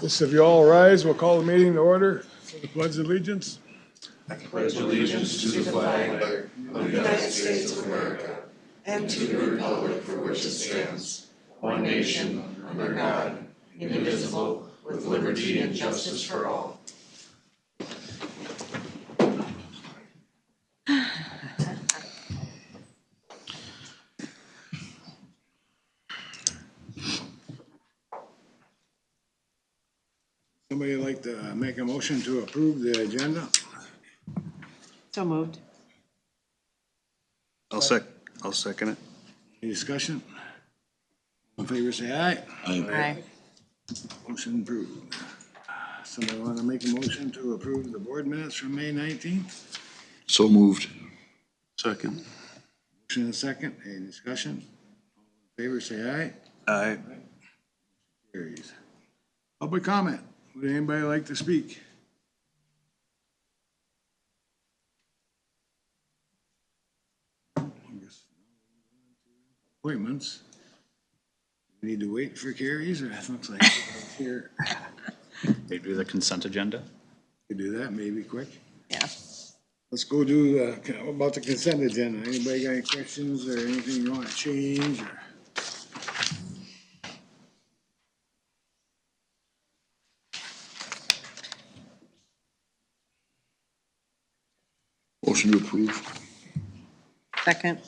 Just if you all rise, we'll call the meeting to order for the pledge of allegiance. I pledge allegiance to the flag of the United States of America and to the republic for which it stands, one nation, under God, indivisible, with liberty and justice for all. Somebody like to make a motion to approve the agenda? So moved. I'll second it. Any discussion? All in favor, say aye. Aye. Motion approved. Somebody want to make a motion to approve the board minutes from May 19th? So moved. Second. Motion and a second. Any discussion? All in favor, say aye. Aye. Carries. Public comment. Would anybody like to speak? Appointments. We need to wait for carries, or it looks like here. They do the consent agenda? We do that maybe quick. Yeah. Let's go do, about the consent agenda. Anybody got any questions or anything you want to change or? Motion to approve. Second.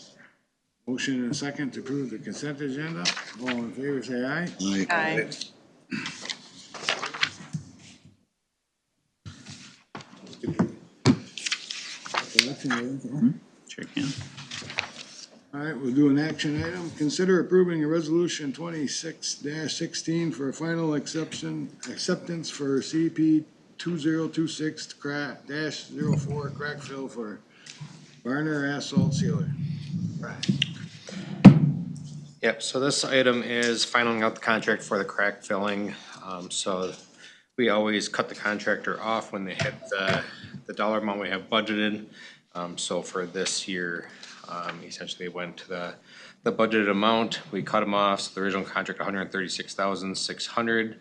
Motion and a second to approve the consent agenda. All in favor, say aye. Aye. Sure can. All right, we'll do an action item. Consider approving a resolution 26-16 for a final acceptance for CP 2026-04 crack fill for Varner asphalt sealer. Yep, so this item is finaling out the contract for the crack filling. So we always cut the contractor off when they hit the dollar amount we have budgeted. So for this year, essentially went to the budgeted amount. We cut them off, so the original contract, $136,600,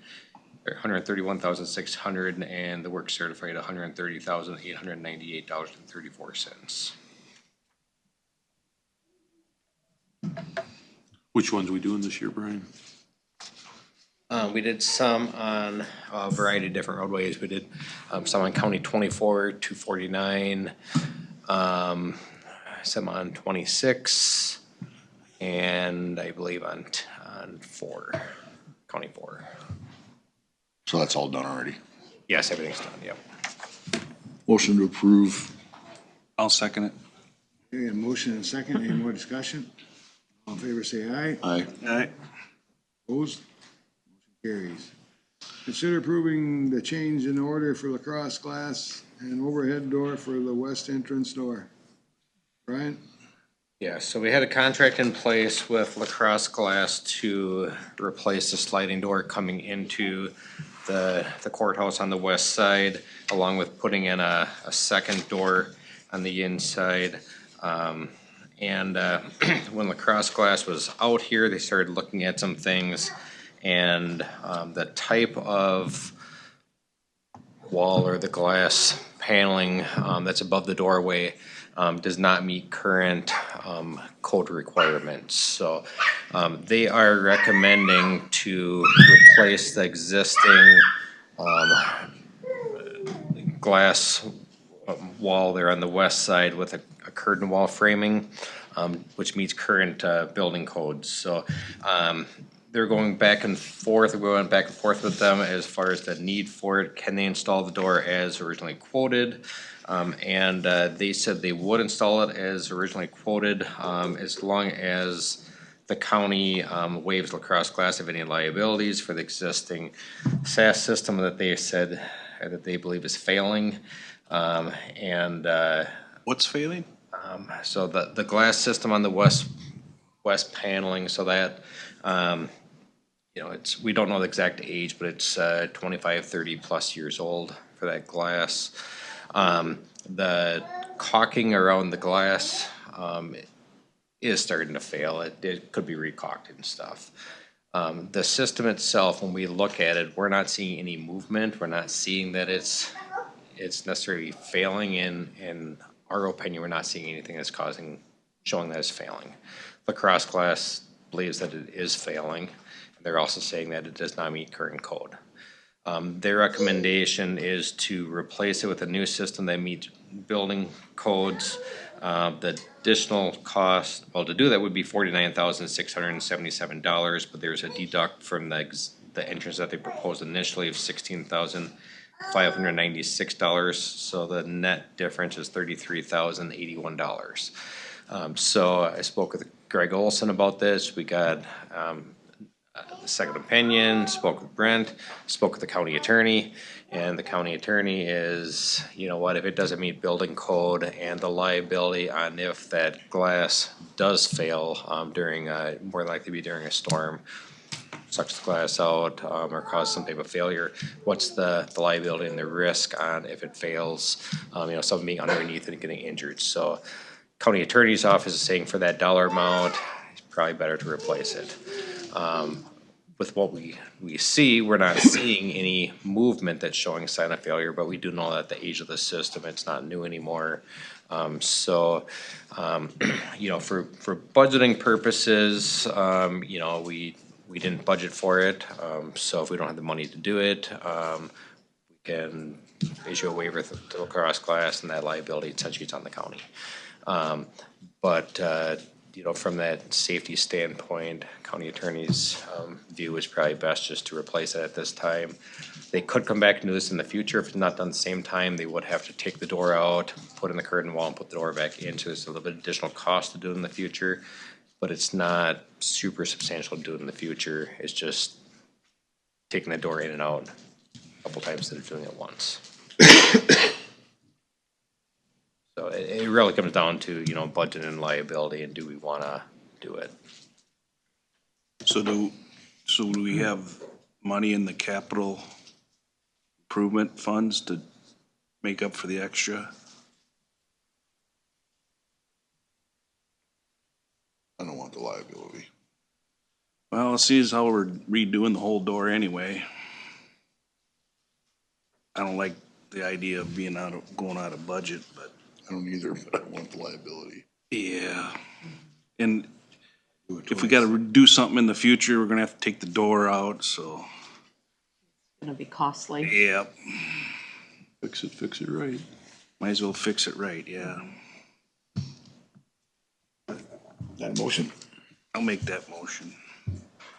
or $131,600, and the work certified, $130,898.34. Which ones are we doing this year, Brian? We did some on a variety of different roadways. We did some on County 24, 249, some on 26, and I believe on 4, County 4. So that's all done already. Yes, everything's done, yep. Motion to approve. I'll second it. Okay, a motion and a second. Any more discussion? All in favor, say aye. Aye. Aye. Opposed? Motion carries. Consider approving the change in order for lacrosse glass and overhead door for the west entrance door. Brian? Yeah, so we had a contract in place with Lacrosse Glass to replace the sliding door coming into the courthouse on the west side, along with putting in a second door on the inside. When Lacrosse Glass was out here, they started looking at some things, and the type of wall or the glass paneling that's above the doorway does not meet current code requirements. So they are recommending to replace the existing glass wall there on the west side with a curtain wall framing, which meets current building codes. So they're going back and forth. We're going back and forth with them as far as the need for it. Can they install the door as originally quoted? They said they would install it as originally quoted, as long as the county waives Lacrosse Glass of any liabilities for the existing SAS system that they said that they believe is failing. What's failing? So the glass system on the west paneling, so that we don't know the exact age, but it's 25, 30 plus years old for that glass. The caulking around the glass is starting to fail. It could be recaulked and stuff. The system itself, when we look at it, we're not seeing any movement. We're not seeing that it's necessarily failing. In our opinion, we're not seeing anything that's showing that it's failing. Lacrosse Glass believes that it is failing. They're also saying that it does not meet current code. Their recommendation is to replace it with a new system that meets building codes. The additional cost, well, to do that would be $49,677, but there's a deduct from the entrance that they proposed initially of $16,596. So the net difference is $33,081. So I spoke with Greg Olson about this. We got a second opinion, spoke with Brent, spoke with the county attorney, and the county attorney is, you know what, if it doesn't meet building code and the liability on if that glass does fail during, more likely be during a storm, sucks the glass out or cause some type of failure, what's the liability and the risk on if it fails, something being underneath and getting injured. So county attorney's office is saying for that dollar amount, it's probably better to replace it. With what we see, we're not seeing any movement that's showing a sign of failure, but we do know that the age of the system, it's not new anymore. For budgeting purposes, we didn't budget for it. So if we don't have the money to do it, we can issue a waiver to Lacrosse Glass, and that liability essentially is on the county. From that safety standpoint, county attorney's view is probably best just to replace it at this time. They could come back and do this in the future. If it's not done at the same time, they would have to take the door out, put in the curtain wall, and put the door back in. So there's a little bit additional cost to do it in the future, but it's not super substantial to do it in the future. It's just taking the door in and out a couple times instead of doing it once. So it really comes down to, budget and liability, and do we wanna do it? So do we have money in the capital improvement funds to make up for the extra? I don't want the liability. Well, see as how we're redoing the whole door anyway. I don't like the idea of going out of budget, but. I don't either, but I want the liability. Yeah. And if we gotta do something in the future, we're gonna have to take the door out, so. Gonna be costly. Yeah. Fix it right. Might as well fix it right, yeah. That motion? I'll make that motion.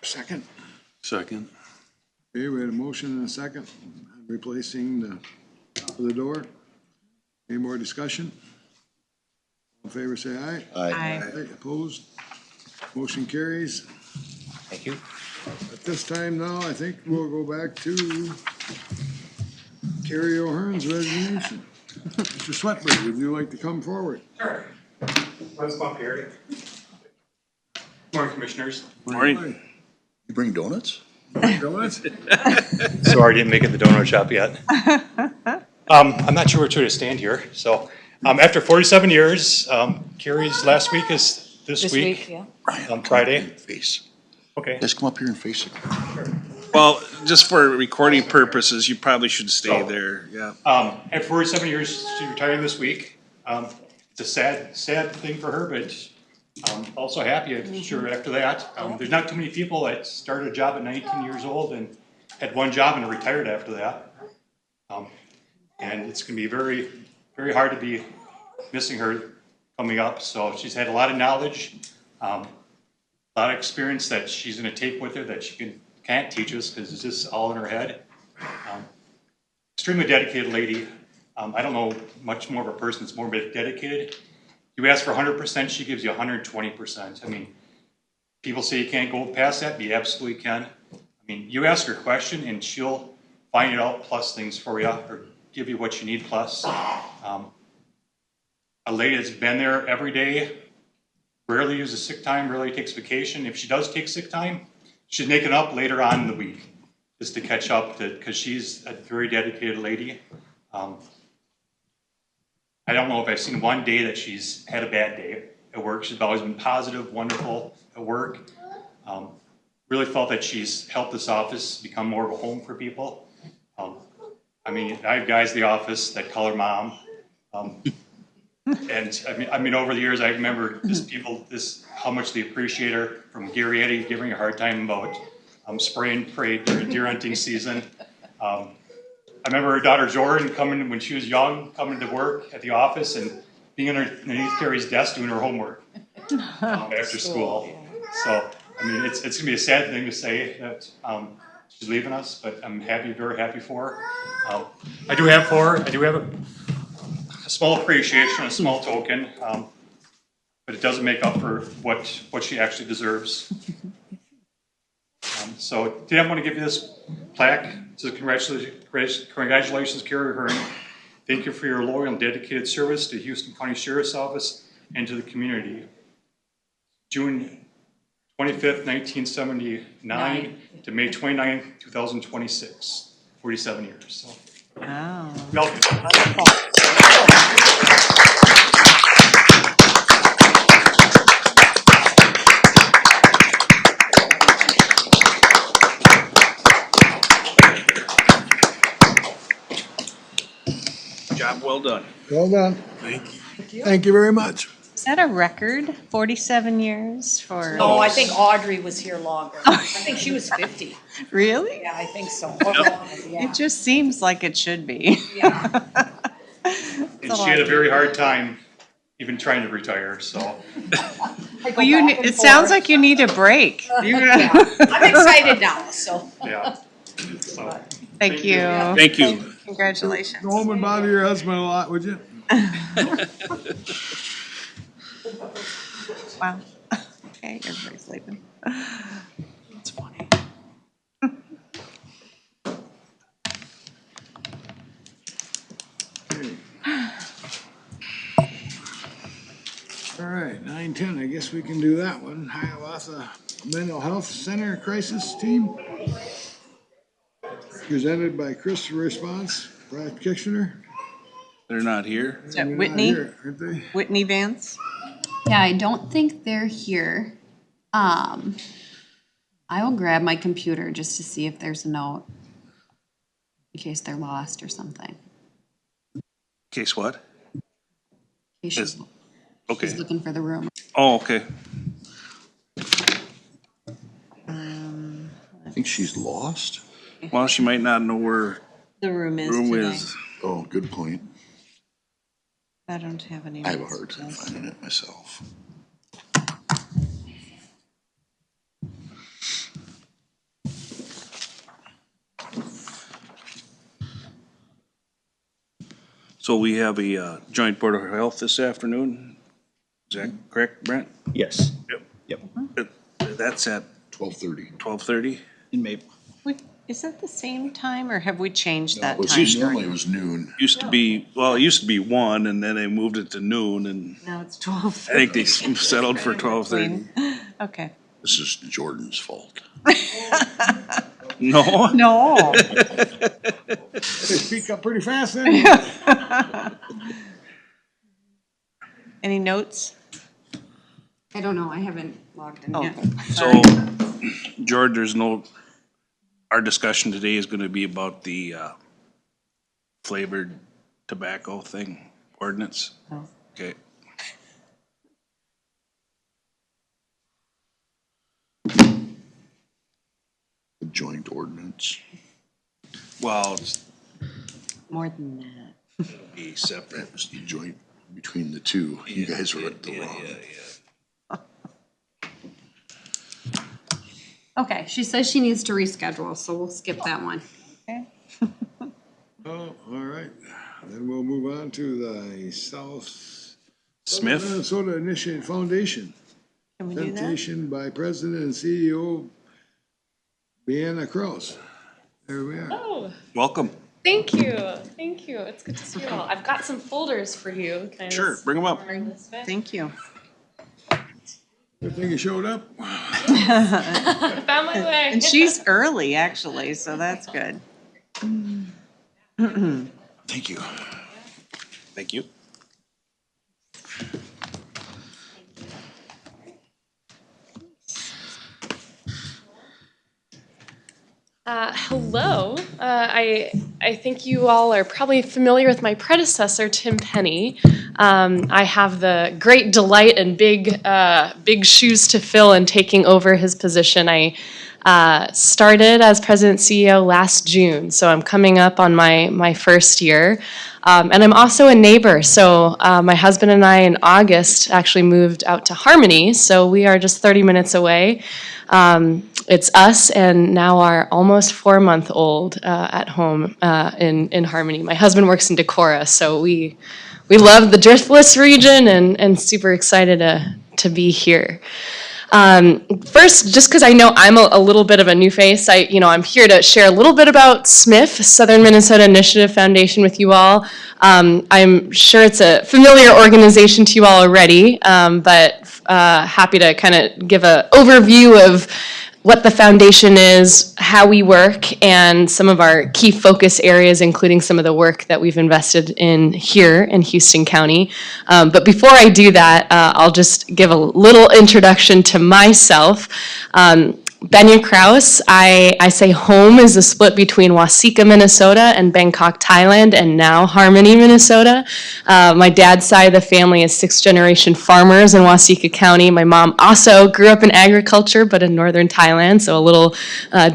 Second. Second. Okay, we had a motion and a second, replacing the top of the door. Any more discussion? All in favor, say aye. Aye. Opposed? Motion carries. Thank you. At this time now, I think we'll go back to Carrie O'Hearn's resignation. Mr. Sweatberg, would you like to come forward? Sure. Let's bump here. Morning, Commissioners. Morning. You bring donuts? Donuts? Sorry, I didn't make it to the donut shop yet. I'm not sure which way to stand here, so, after 47 years, Carrie's last week is this week, Yeah. Brian, Friday. face. Okay. Just come up here and face it. Well, just for recording purposes, you probably should stay there, yeah. At 47 years, she retired this week. It's a sad thing for her, but also happy, I'm sure, after that. There's not too many people that started a job at 19 years old and had one job and retired after that. And it's gonna be very, very hard to be missing her coming up. So she's had a lot of knowledge, a lot of experience that she's gonna take with her that she can't teach us because it's just all in her head. Extremely dedicated lady. I don't know much more of a person that's more dedicated. You ask for 100%, she gives you 120%. I mean, people say you can't go past that, but you absolutely can. I mean, you ask her a question and she'll find it out plus things for you, or give you what you need plus. A lady that's been there every day, rarely uses sick time, rarely takes vacation. If she does take sick time, she's making up later on in the week just to catch up, because she's a very dedicated lady. I don't know if I've seen one day that she's had a bad day at work. She's always been positive, wonderful at work. really felt that she's helped this office become more of a home for people. I mean, I have guys in the office that call her mom. And I mean, over the years, I remember just people, how much they appreciate her, from Gary Eddy giving her a hard time about spray and pray during deer hunting season. I remember her daughter Jordan coming, when she was young, coming to work at the office and being underneath Carrie's desk doing her homework after school. So, I mean, it's gonna be a sad thing to say that she's leaving us, but I'm happy, very happy for her. I do have a small appreciation, a small token, but it doesn't make up for what she actually deserves. So today I'm going to give you this plaque. So congratulations, Carrie Hearn. Thank you for your loyal and dedicated service to Houston County Sheriff's Office and to the community. June 25th, 1979 to May 29th, 2026. 47 years. So. Wow. Welcome. Job well done. Well done. Thank you. Thank you very much. Is that a record? 47 years for? No, I think Audrey was here longer. I think she was 50. Really? Yeah, I think so. It Yeah. just seems like it should be. Yeah. And she had a very hard time even trying to retire, so. I go Well, back and it sounds forth. like you need a break. Yeah. I'm excited now, so. Yeah. So, Thank you. Thank you. Congratulations. Go home and bother your husband a lot, would you? Wow. Okay, everybody's leaving. That's funny. All right, 9:10, I guess we can do that one. Hiawatha Mental Health Center Crisis Team. Presented by Chris Response, practitioner. They're not here. Is that They're not Whitney? here, aren't they? Whitney Vance? Yeah, I don't think they're here. I will grab my computer just to see if there's a note in case they're lost or something. Case what? In case she's, Okay. she's looking for the room. Oh, okay. I think she's lost. Well, she might not know where The room is room tonight. is. Oh, good point. I don't have any. I have a notes, hard time Jess. finding it myself. So we have a joint board of health this afternoon. Is that correct, Brent? Yes. Yep. Yep. That's at 12:30. 12:30? In May. Wait, is that the same time or have we changed that Well, time? it's normally it was noon. Used to be, well, it used to be 1 and then they moved it to noon and Now it's 12. I think they settled for 12:30. Okay. This is Jordan's fault. No? No. They speak up pretty fast then. Any notes? I don't know, I haven't logged in Oh, yet. So, George, there's no, our discussion today is gonna be about the flavored tobacco thing, ordinance. Oh. Okay. The joint ordinance. Well, it's More than that. be separate. That was the joint between the two. You guys were at the wrong. Okay, she says she needs to reschedule, so we'll skip that one. Okay. Oh, all right. Then we'll move on to the South Smith? Minnesota Initiative Foundation. Can we do that? Presentation by President and CEO Deanna Kraus. There we are. Oh, Welcome. thank you. Thank you. It's good to see you all. I've got some folders for you. Can I Sure, just bring 'em up. bring this way? Thank you. Good thing you showed up. I found my way. And she's early, actually, so that's good. Thank you. Thank you. Hello. I think you all are probably familiar with my predecessor, Tim Penny. I have the great delight and big shoes to fill in taking over his position. I started as president CEO last June, so I'm coming up on my first year. And I'm also a neighbor, so my husband and I in August actually moved out to Harmony, so we are just 30 minutes away. It's us and now our almost 4-month-old at home in Harmony. My husband works in Decorah, so we love the Driftless region and super excited to be here. First, just because I know I'm a little bit of a new face, I'm here to share a little bit about SMIF, Southern Minnesota Initiative Foundation, with you all. I'm sure it's a familiar organization to you all already, but happy to kind of give an overview of what the foundation is, how we work, and some of our key focus areas, including some of the work that we've invested in here in Houston County. But before I do that, I'll just give a little introduction to myself. Benya Kraus, I say home is a split between Waseca, Minnesota and Bangkok, Thailand, and now Harmony, Minnesota. My dad's side of the family is 6th-generation farmers in Waseca County. My mom also grew up in agriculture, but in northern Thailand, so a little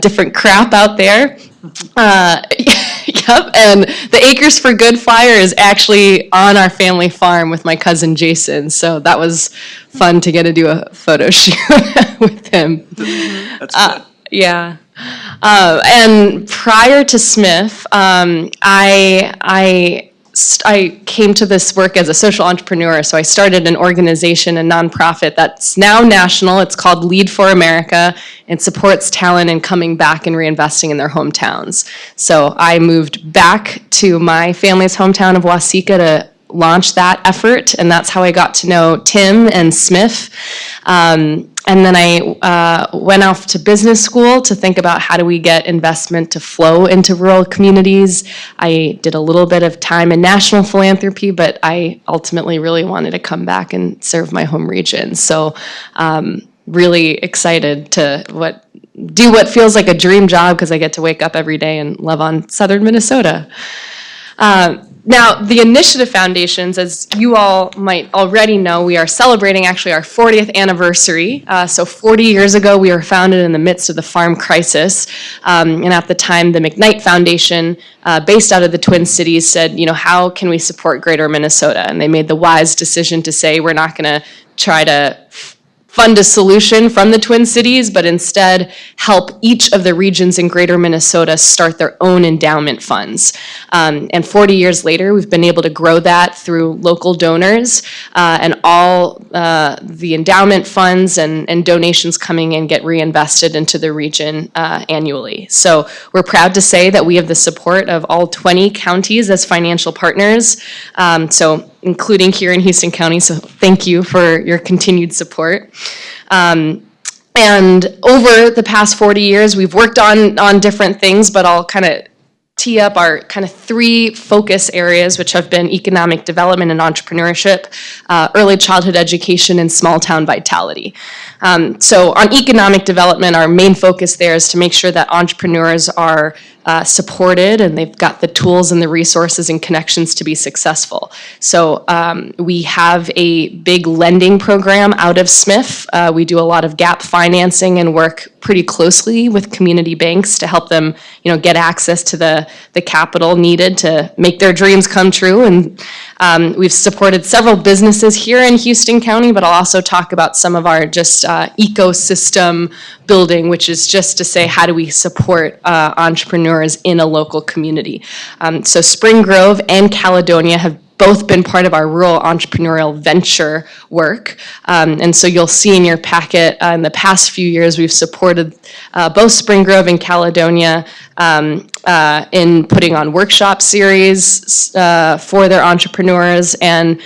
different crap out there. Yep, and the Acres for Good flyer is actually on our family farm with my cousin Jason, so that was fun to get to do a photo shoot with him. That's good. Yeah. And prior to SMIF, I came to this work as a social entrepreneur, so I started an organization, a nonprofit that's now national. It's called Lead for America, and supports talent in coming back and reinvesting in their hometowns. So I moved back to my family's hometown of Waseca to launch that effort, and that's how I got to know Tim and SMIF. And then I went off to business school to think about how do we get investment to flow into rural communities. I did a little bit of time in national philanthropy, but I ultimately really wanted to come back and serve my home region. So really excited to do what feels like a dream job, because I get to wake up every day and love on southern Minnesota. Now, the Initiative Foundations, as you all might already know, we are celebrating actually our 40th anniversary. So 40 years ago, we were founded in the midst of the farm crisis. And at the time, the McKnight Foundation, based out of the Twin Cities, said, how can we support greater Minnesota? And they made the wise decision to say, we're not going to try to fund a solution from the Twin Cities, but instead help each of the regions in greater Minnesota start their own endowment funds. And 40 years later, we've been able to grow that through local donors, and all the endowment funds and donations coming in get reinvested into the region annually. So we're proud to say that we have the support of all 20 counties as financial partners, so including here in Houston County, so thank you for your continued support. And over the past 40 years, we've worked on different things, but I'll kind of tee up our kind of 3 focus areas, which have been economic development and entrepreneurship, early childhood education, and small town vitality. So on economic development, our main focus there is to make sure that entrepreneurs are supported and they've got the tools and the resources and connections to be successful. So we have a big lending program out of SMIF. We do a lot of gap financing and work pretty closely with community banks to help them, get access to the capital needed to make their dreams come true. And we've supported several businesses here in Houston County, but I'll also talk about some of our just ecosystem building, which is just to say, how do we support entrepreneurs in a local community? So Spring Grove and Caledonia have both been part of our rural entrepreneurial venture work. And so you'll see in your packet, in the past few years, we've supported both Spring Grove and Caledonia in putting on workshop series for their entrepreneurs. And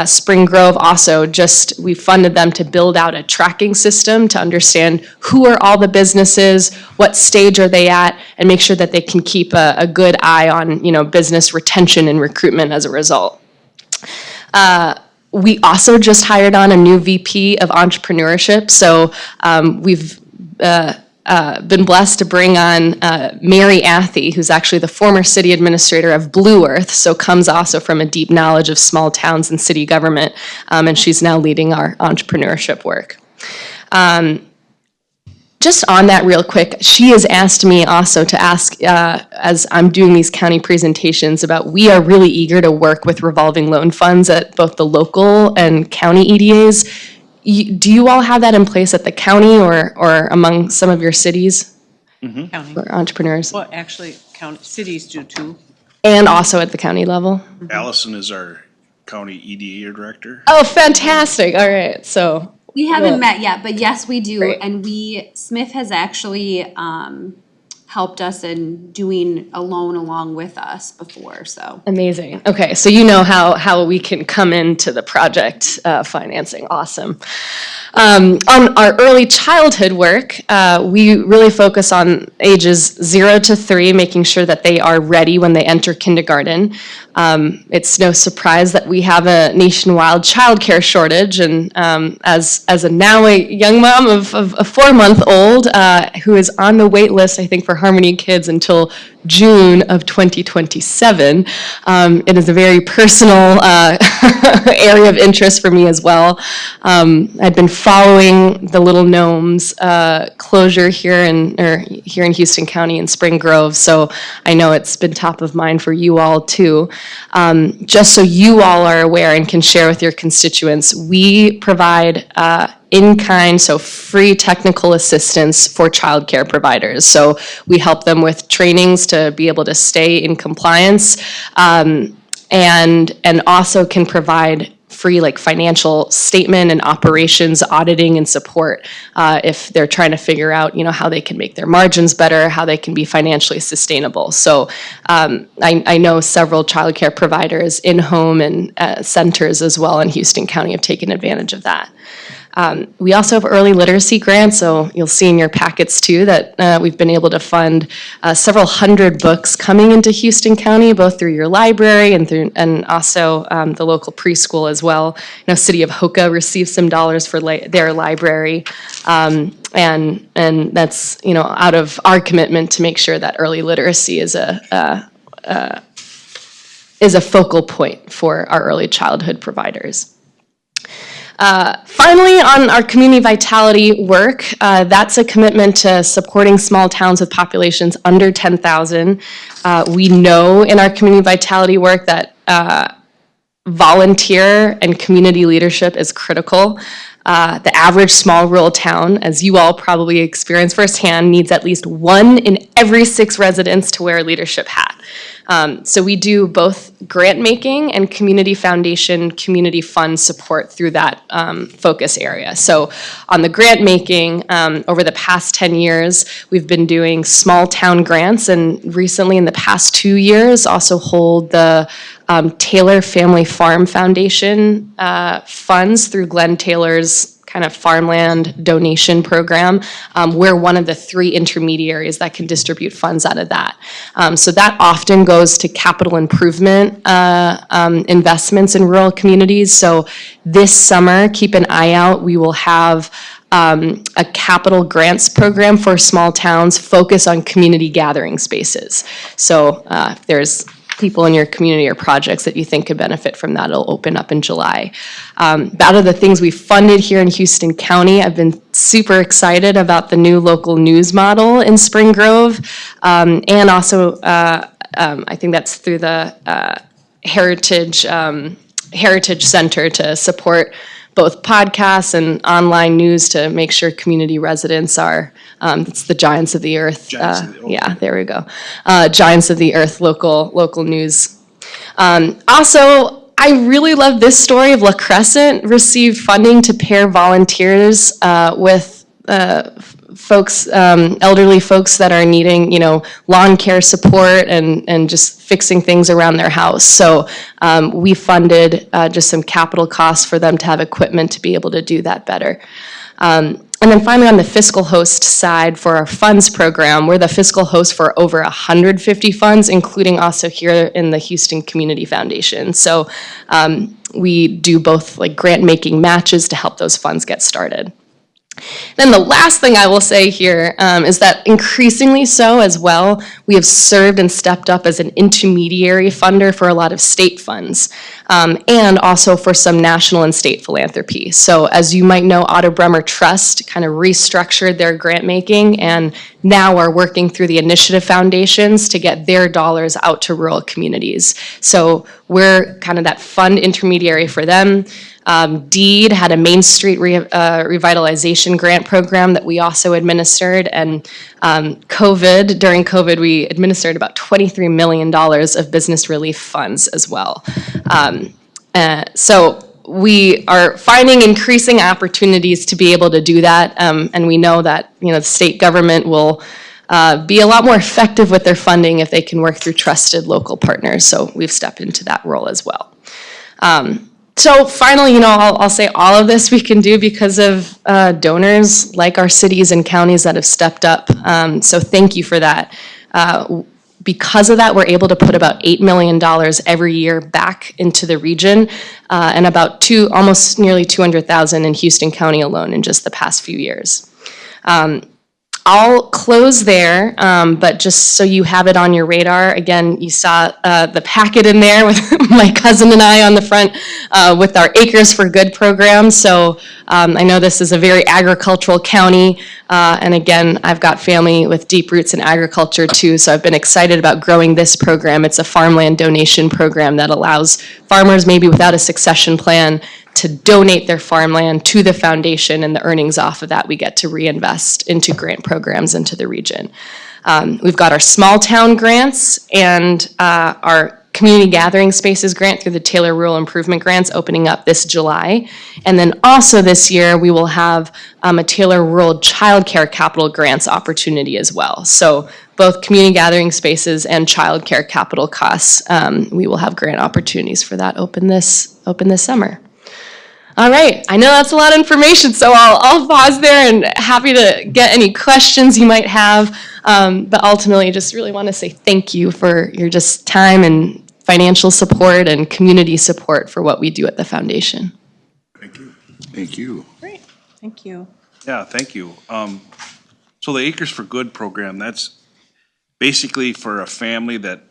Spring Grove also we funded them to build out a tracking system to understand who are all the businesses, what stage are they at, and make sure that they can keep a good eye on, business retention and recruitment as a result. We also just hired on a new VP of entrepreneurship. So we've been blessed to bring on Mary Athy, who's actually the former city administrator of Blue Earth, so comes also from a deep knowledge of small towns and city government, and she's now leading our entrepreneurship work. Just on that real quick, she has asked me also to ask, as I'm doing these county presentations, about we are really eager to work with revolving loan funds at both the local and county EDAs. Do you all have that in place at the county or among some of your cities County. for entrepreneurs? Well, actually, cities do too. And also at the county level? Allison is our county EDA director. Oh, fantastic. All right. So We haven't Well, met yet, but yes, we do. great. And Smith has actually helped us in doing a loan along with us before, so. amazing. Okay, so you know how we can come into the project financing. Awesome. On our early childhood work, we really focus on ages 0 to 3, making sure that they are ready when they enter kindergarten. It's no surprise that we have a nationwide childcare shortage, and as a now a young mom of a 4-month-old who is on the wait list, I think, for Harmony Kids until June of 2027. It is a very personal area of interest for me as well. I've been following the Little Gnomes closure here in Houston County in Spring Grove, so I know it's been top of mind for you all too. Just so you all are aware and can share with your constituents, we provide in-kind, so free technical assistance for childcare providers. So we help them with trainings to be able to stay in compliance, and also can provide free financial statement and operations auditing and support if they're trying to figure out how they can make their margins better, how they can be financially sustainable. So I know several childcare providers in home and centers as well in Houston County have taken advantage of that. We also have early literacy grants, so you'll see in your packets too that we've been able to fund several hundred books coming into Houston County, both through your library and also the local preschool as well. City of Hoka received some dollars for their library, and that's out of our commitment to make sure that early literacy is a focal point for our early childhood providers. Finally, on our community vitality work, that's a commitment to supporting small towns with populations under 10,000. We know in our community vitality work that volunteer and community leadership is critical. The average small rural town, as you all probably experience firsthand, needs at least 1 in every 6 residents to wear a leadership hat. So we do both grant making and community foundation, community fund support through that focus area. So on the grant making, over the past 10 years, we've been doing small town grants, and recently in the past 2 years also hold the Taylor Family Farm Foundation funds through Glenn Taylor's kind of farmland donation program. We're one of the 3 intermediaries that can distribute funds out of that. So that often goes to capital improvement investments in rural communities. So this summer, keep an eye out, we will have a capital grants program for small towns focused on community gathering spaces. So if there's people in your community or projects that you think could benefit from that, it'll open up in July. Out of the things we funded here in Houston County, I've been super excited about the new local news model in Spring Grove, and also I think that's through the Heritage Center to support both podcasts and online news to make sure community residents are, it's the Giants of the Earth. Yeah, there we go. Giants of the Earth local news. Also, I really love this story of La Crescent received funding to pair volunteers with folks, elderly folks that are needing, lawn care support and just fixing things around their house. So we funded just some capital costs for them to have equipment to be able to do that better. And then finally, on the fiscal host side for our funds program, we're the fiscal host for over 150 funds, including also here in the Houston Community Foundation. So we do both grant making matches to help those funds get started. Then the last thing I will say here is that increasingly so as well, we have served and stepped up as an intermediary funder for a lot of state funds, and also for some national and state philanthropy. So as you might know, Otto Bremer Trust kind of restructured their grant making and now are working through the initiative foundations to get their dollars out to rural communities. So we're kind of that fund intermediary for them. DEED had a Main Street revitalization grant program that we also administered, and during COVID, we administered about $23 million of business relief funds as well. So we are finding increasing opportunities to be able to do that, and we know that the state government will be a lot more effective with their funding if they can work through trusted local partners. So we've stepped into that role as well. So finally, I'll say all of this we can do because of donors like our cities and counties that have stepped up. So thank you for that. Because of that, we're able to put about $8 million every year back into the region, and about almost nearly 200,000 in Houston County alone in just the past few years. I'll close there, but just so you have it on your radar, again, you saw the packet in there with my cousin and I on the front with our Acres for Good program. So I know this is a very agricultural county, and again, I've got family with deep roots in agriculture too, so I've been excited about growing this program. It's a farmland donation program that allows farmers maybe without a succession plan to donate their farmland to the foundation, and the earnings off of that we get to reinvest into grant programs into the region. We've got our small town grants and our community gathering spaces grant through the Taylor Rural Improvement Grants opening up this July. And then also this year we will have a Taylor Rural Child Care Capital Grants opportunity as well. So both community gathering spaces and child care capital costs, we will have grant opportunities for that open this summer. All right, I know that's a lot of information, so I'll pause there and happy to get any questions you might have. But ultimately, just really want to say thank you for your just time and financial support and community support for what we do at the foundation. Thank you. Thank you. Great, thank you. Yeah, thank you. So the Acres for Good program, that's basically for a family that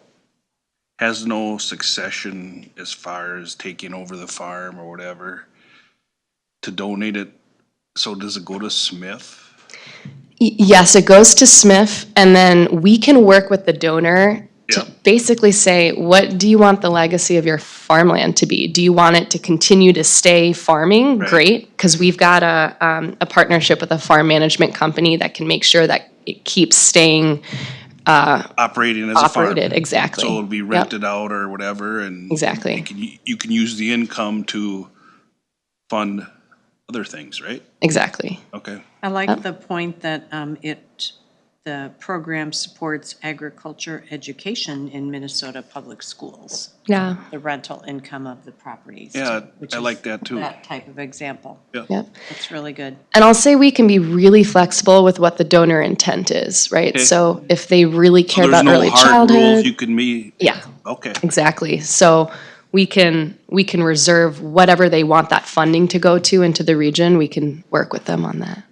has no succession as far as taking over the farm or whatever, to donate it. So does it go to Smith? Yes, it goes to Smith, and then we can work with the donor to basically say, what do you want the legacy of your farmland to be? Do you want it to continue to stay farming? Right. Great, because we've got a partnership with a farm management company that can make sure that it keeps staying Operating as a farm. operated, exactly. So it'll be rented out or whatever, and Exactly. you can use the income to fund other things, right? Exactly. Okay. I like the point that the program supports agriculture education in Minnesota public schools, Yeah. the rental income of the properties. Yeah, which I is like that too. That type of example. Yep. That's really good. And I'll say we can be really flexible with what the donor intent is, right? Okay. So if they really care There's about no early hard rules childhood. you can meet? Yeah. Okay. Exactly. So we can reserve whatever they want that funding to go to into the region. We can work with them on that.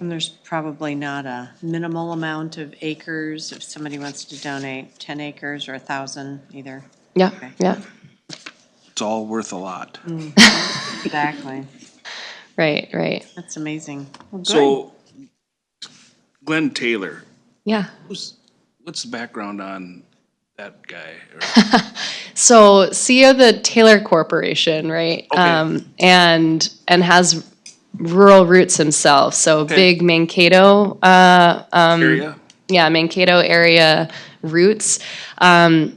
And there's probably not a minimal amount of acres if somebody wants to donate 10 acres or 1,000 either. Yeah, Okay. yeah. It's all worth a lot. Exactly. Right, right. That's amazing. Well, good. So Glenn Taylor, Yeah. what's the background on that guy? So CEO of the Taylor Corporation, right? Okay. And has rural roots himself. So Okay. big Mankato, Area? yeah, Mankato area roots. So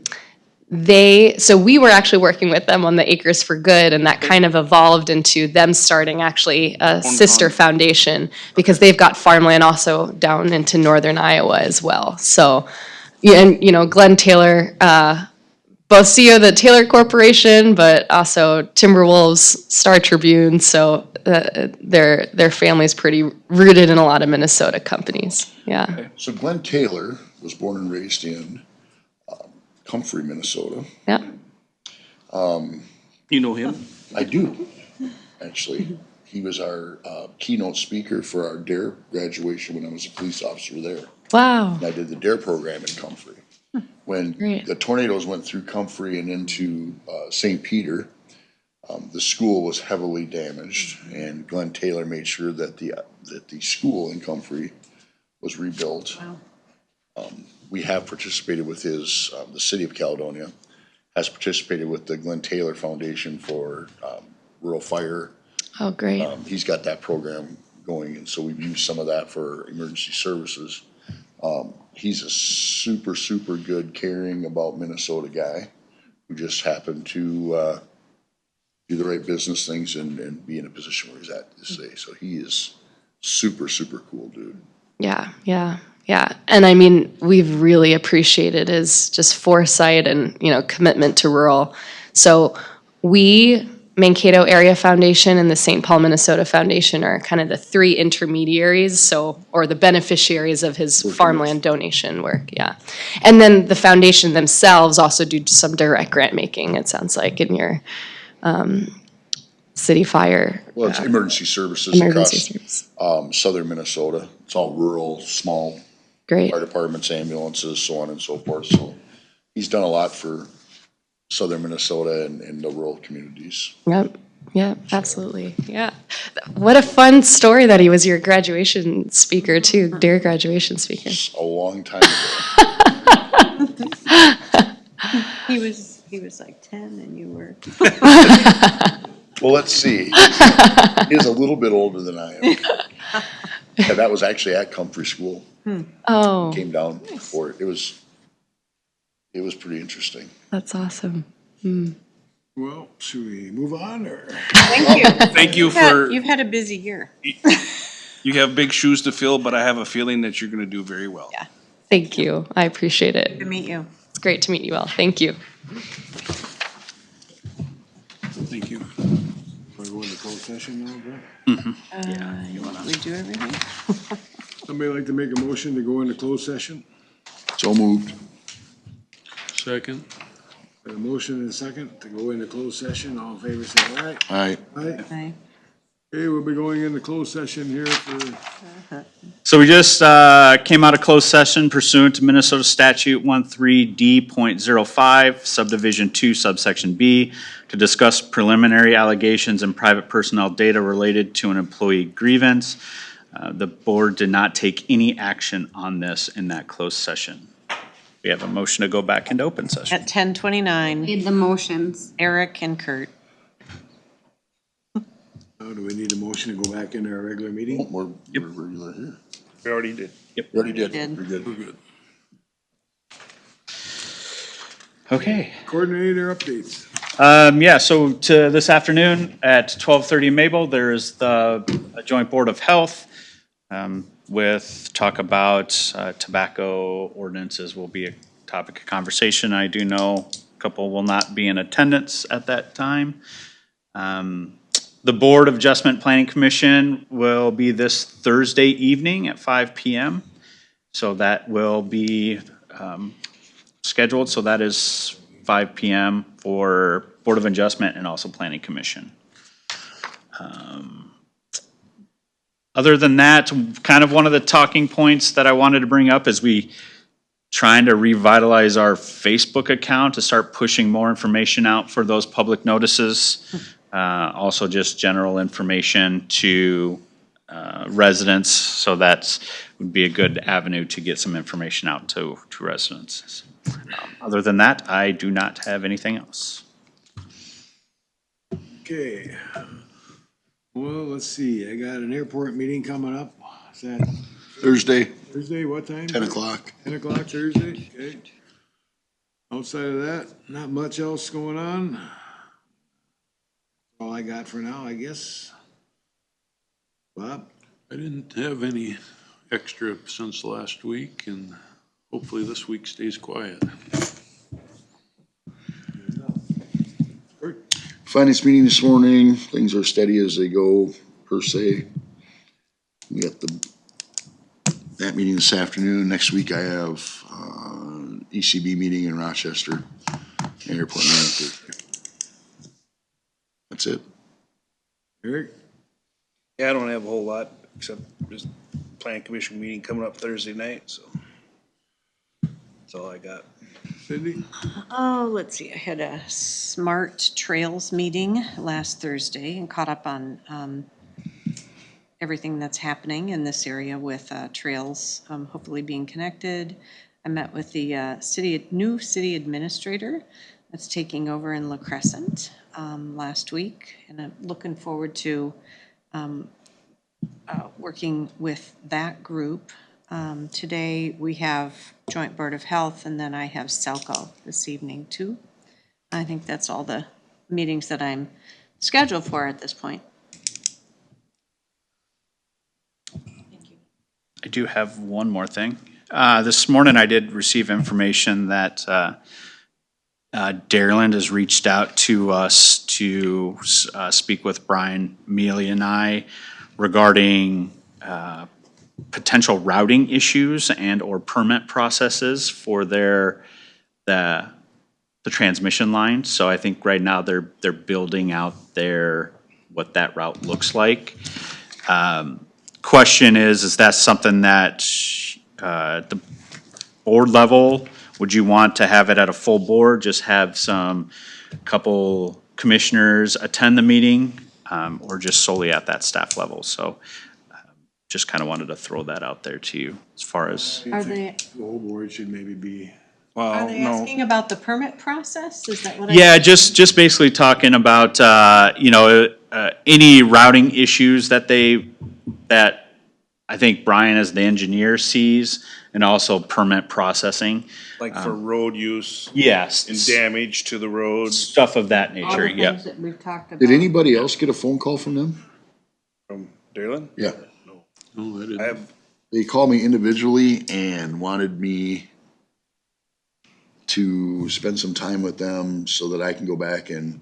we were actually working with them on the Acres for Good, and that kind of evolved into them starting actually a sister foundation because they've got farmland also down into northern Iowa as well. So, yeah, and Glenn Taylor, both CEO of the Taylor Corporation, but also Timberwolves, Star Tribune. So their family's pretty rooted in a lot of Minnesota companies. Yeah. So Glenn Taylor was born and raised in Comfrey, Minnesota. Yeah. You know him? I do, actually. He was our keynote speaker for our DARE graduation when I was a police officer there. Wow. And I did the DARE program in Comfrey. When Great. the tornadoes went through Comfrey and into St. Peter, the school was heavily damaged, and Glenn Taylor made sure that the school in Comfrey was rebuilt. We have participated with his, the city of Caledonia has participated with the Glenn Taylor Foundation for rural fire. Oh, great. He's got that program going, and so we've used some of that for emergency services. He's a super, super good, caring about Minnesota guy who just happened to do the right business things and be in a position where he's at this day. So he is super, super cool dude. Yeah, yeah, yeah. And I mean, we've really appreciated his just foresight and, you know, commitment to rural. So we, Mankato Area Foundation and the St. Paul, Minnesota Foundation are kind of the three intermediaries, so, or the beneficiaries of his farmland donation work, yeah. And then the foundation themselves also do some direct grant making, it sounds like, in your city fire. Well, it's emergency services Emergency service. across southern Minnesota. It's all rural, small Great. fire departments, ambulances, so on and so forth. So he's done a lot for southern Minnesota and the rural communities. Yep, yep, absolutely, yeah. What a fun story that he was your graduation speaker too, DARE graduation speaker. It's a long time ago. He was like 10 and you were. Well, let's see. He's a little bit older than I am. Yeah, that was actually at Comfrey School. Oh, Came down for it. It was pretty interesting. that's awesome. Well, should we move on, or? Thank you. Thank you for, You've had a busy year. you have big shoes to fill, but I have a feeling that you're gonna do very well. Yeah. Thank you, I appreciate Good it. to meet you. It's great to meet you all, thank you. Thank you. Want to go into closed session now, Brett? We do everything? Somebody like to make a motion to go into closed session? So moved. Second. Got a motion and a second to go into closed session. All in favor, say aye. Aye. Aye. Aye. Okay, we'll be going into closed session here for, So we just came out of closed session pursuant to Minnesota statute 13D.05, subdivision 2, subsection B, to discuss preliminary allegations and private personnel data related to an employee grievance. The board did not take any action on this in that closed session. We have a motion to go back into open session. At 10:29, Made the motions. Eric and Kurt. now do we need a motion to go back into our regular meeting? We're regular here. We already did. We already did. Did. We're good. Okay. Coordinator updates. Yeah, so to this afternoon at 12:30 Mabel, there's the joint board of health with talk about tobacco ordinances will be a topic of conversation. I do know a couple will not be in attendance at that time. The Board of Adjustment Planning Commission will be this Thursday evening at 5 p.m. So that will be scheduled, so that is 5 p.m. for Board of Adjustment and also Planning Commission. Other than that, kind of one of the talking points that I wanted to bring up is we trying to revitalize our Facebook account to start pushing more information out for those public notices. Also just general information to residents, so that would be a good avenue to get some information out to residents. Other than that, I do not have anything else. Okay. Well, let's see, I got an airport meeting coming up. Is that Thursday, Thursday, what time? 10 o'clock. 10 o'clock Thursday, okay. Outside of that, not much else going on. All I got for now, I guess. Bob? I didn't have any extra since last week, and hopefully this week stays quiet. Finance meeting this morning, things are steady as they go, per se. We got that meeting this afternoon. Next week I have ECB meeting in Rochester, airport manager. That's it. Eric? Yeah, I don't have a whole lot, except just plan commission meeting coming up Thursday night, so. That's all I got. Cindy? Oh, let's see, I had a Smart Trails meeting last Thursday and caught up on everything that's happening in this area with trails hopefully being connected. I met with the new city administrator that's taking over in La Crescent last week, and I'm looking forward to working with that group. Today, we have Joint Board of Health, and then I have Selco this evening, too. I think that's all the meetings that I'm scheduled for at this point. I do have one more thing. This morning I did receive information that Dairyland has reached out to us to speak with Brian Mealy and I regarding potential routing issues and or permit processes for the transmission line. So I think right now they're building out what that route looks like. Question is that something that at the board level, would you want to have it at a full board, just have couple commissioners attend the meeting, or just solely at that staff level? So just kind of wanted to throw that out there to you as far as. Are they, The whole board should maybe be, are Well, they no, asking about the permit process? Is that what I? Yeah, just basically talking about, any routing issues that I think Brian as the engineer sees, and also permit processing. like for road use Yes. and damage to the roads Stuff of that All nature, the yep. things that we've talked about. Did anybody else get a phone call from them? from Dairyland? Yeah. No, I didn't. I have, They called me individually and wanted me to spend some time with them so that I can go back, and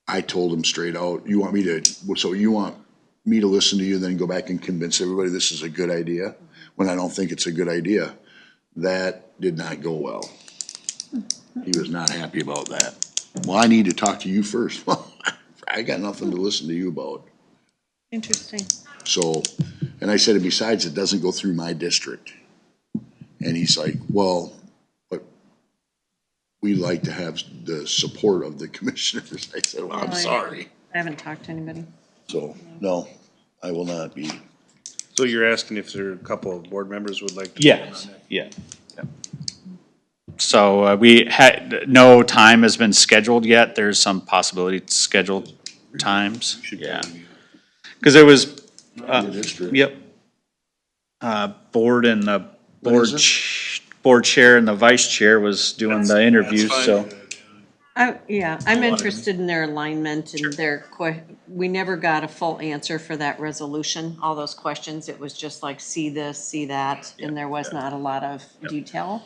I told them straight out, you want me to listen to you, then go back and convince everybody this is a good idea, when I don't think it's a good idea. That did not go well. He was not happy about that. Well, I need to talk to you first. Well, I got nothing to listen to you about. Interesting. So, and I said, and besides, it doesn't go through my district. And he's like, well, but we like to have the support of the commissioners. I said, well, I'm Really? sorry. I haven't talked to anybody. So, no, I will not be. so you're asking if there are a couple of board members would like to? Yes, yeah. So we had, no time has been scheduled yet. There's some possibility to schedule times, yeah. Because it was, The district. yep. Board and the What is board chair and the vice chair was doing the interviews, fine. so. Yeah, I'm interested in their alignment and we never got a full answer for that resolution, all those questions. It was just like, see this, see that, and there was not a lot of detail.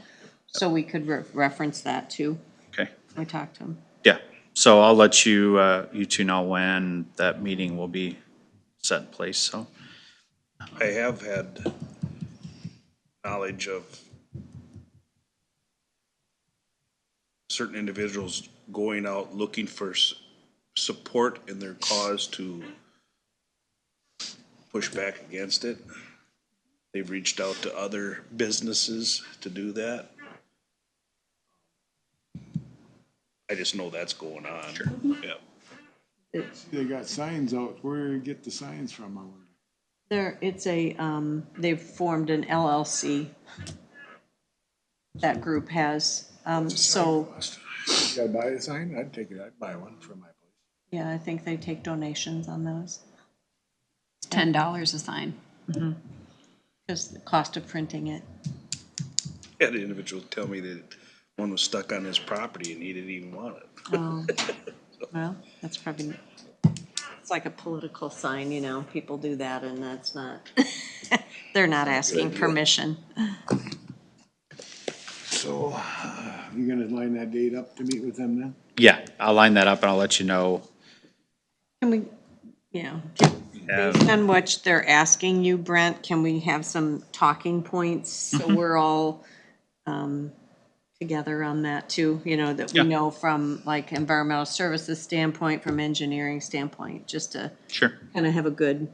So we could reference that too. Okay, I talked to them. yeah. So I'll let you, you two know when that meeting will be set in place, so. I have had knowledge of certain individuals going out looking for support in their cause to push back against it. They've reached out to other businesses to do that. I just know that's going on. Sure. Yeah. they got signs out. Where do you get the signs from? I wonder? They've formed an LLC. That group has, so, Gotta buy a sign? I'd take it. I'd buy one for my place. yeah, I think they take donations on those. $10 a sign. Just the cost of printing it. Had an individual tell me that one was stuck on his property and he didn't even want it. Oh, well, that's probably, it's like a political sign, people do that and that's not, they're not asking permission. So, you gonna line that date up to meet with them then? Yeah, I'll line that up and I'll let you know. Can we, based on what they're asking you, Brent, can we have some talking points? So we're all together on that too, you know, that we Yeah. know from like environmental services standpoint, from engineering standpoint, just to Sure. kind of have a good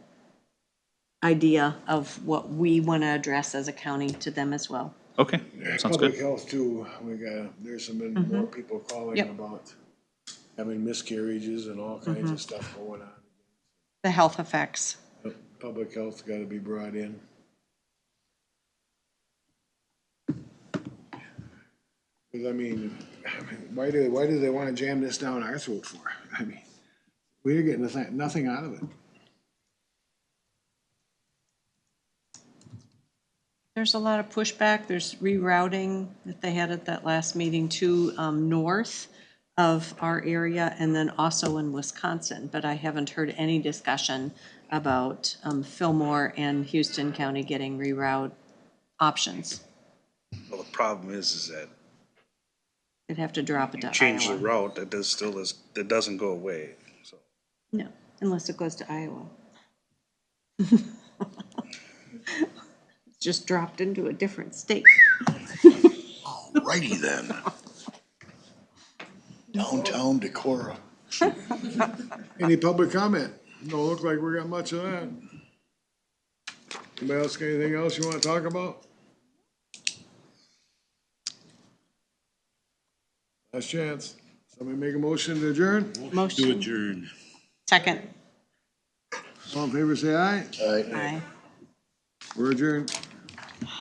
idea of what we want to address as a county to them as well. Okay, sounds Public good. health too, there's some more people calling Yep. about having miscarriages and all kinds of stuff going on. The health effects. Public health's gotta be brought in. Cause I mean, why do they wanna jam this down our throat for? I mean, we're getting nothing out of it. There's a lot of pushback. There's rerouting that they had at that last meeting to north of our area and then also in Wisconsin. But I haven't heard any discussion about Fillmore and Houston County getting reroute options. Well, the problem is that They'd have to drop it to you change the Iowa. route, that doesn't go away, so. No, unless it goes to Iowa. Just dropped into a different state. Righty then. Downtown Decorah. Any public comment? Don't look like we got much of that. Anybody else got anything else you wanna talk about? Last chance. Somebody make a motion to adjourn? To Motion. adjourn. Second. All in favor, say aye. All right. Aye. We're adjourned.